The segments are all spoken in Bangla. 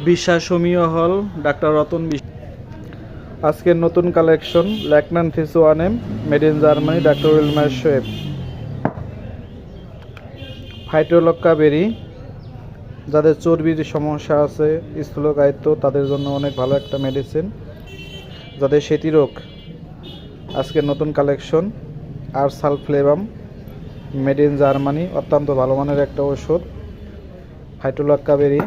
বিশ্বাস হোমিও হল, ডাক্তার রতন বিশ্বাস। আজকের নতুন কালেকশন ল্যাকনান ফিস 1M, মেড ইন জার্মানি, ডাক্তার উইলমার শোয়েব। ফাইটোলক্কা বেরি, যাদের চর্বির সমস্যা আছে, স্থূলকায়িত্ব, তাদের জন্য অনেক ভালো একটা মেডিসিন। যাদের সেতি রোগ, আজকের নতুন কালেকশন আরসালফ্লেভাম, মেড ইন জার্মানি, অত্যন্ত ভালো মানের একটা ওষুধ। ফাইটোলক্কা বেরি।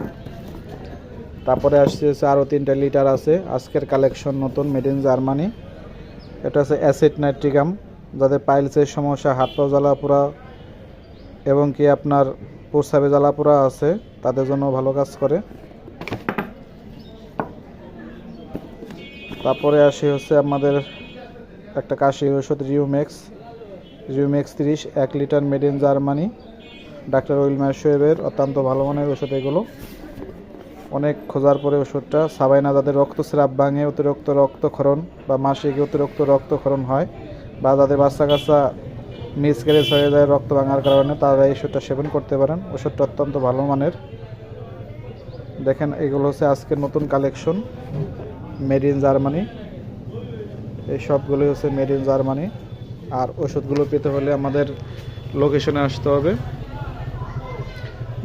তারপরে আসছে আরও 3টা লিটার আছে আজকের কালেকশন নতুন, মেড ইন জার্মানি। এটা আছে অ্যাসিড নাইট্রিকাম, যাদের পাইলসের সমস্যা, হাত পা জ্বালা পোড়া এবং কি আপনার প্রস্রাবে জ্বালা পোড়া আছে, তাদের জন্য ভালো কাজ করে। তারপরে আসে হচ্ছে আমাদের একটা কাশির ওষুধ rumex 30, 1 litre, made in Germany, ডাক্তার উইলমার শোয়েবের। অত্যন্ত ভালো মানের ওষুধ এগুলো, অনেক খোঁজার পরে ওষুধটা। সাবাইনা, যাদের রক্তস্রাব ভাঙে, অতিরিক্ত রক্তক্ষরণ বা মাসিকে অতিরিক্ত রক্তক্ষরণ হয়, বা যাদের বাচ্চা কাচ্চা মিসক্যারেজ হয়ে যায় রক্ত ভাঙার কারণে, তারা এই ওষুধটা সেবন করতে পারেন। ওষুধটা অত্যন্ত ভালো মানের। দেখেন, এগুলো হচ্ছে আজকের নতুন কালেকশন, মেড ইন জার্মানি। এই সবগুলো হচ্ছে মেড ইন জার্মানি। আর ওষুধগুলো পেতে হলে আমাদের লোকেশনে আসতে হবে।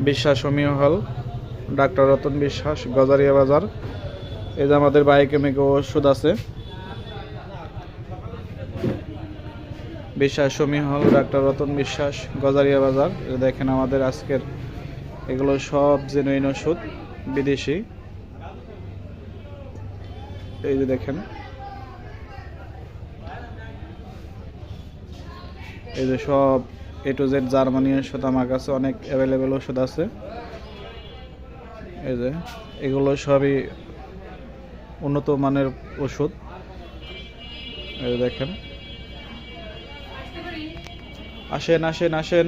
বিশ্বাস হোমিও হল, ডাক্তার রতন বিশ্বাস, গজারিয়া বাজার। এই যে আমাদের বায়োকেমিক ওষুধ আছে, বিশ্বাস হোমিও হল, ডাক্তার রতন বিশ্বাস, গজারিয়া বাজার। দেখেন আমাদের আজকের এগুলো সব জেনুইন ওষুধ, বিদেশি। এই যে দেখেন, এই যে সব A to Z জার্মানি ওষুধ আমার কাছে অনেক অ্যাভেলেবেল ওষুধ আছে। এই যে এগুলো সবই উন্নত মানের ওষুধ। এই যে দেখেন, আসেন আসেন আসেন।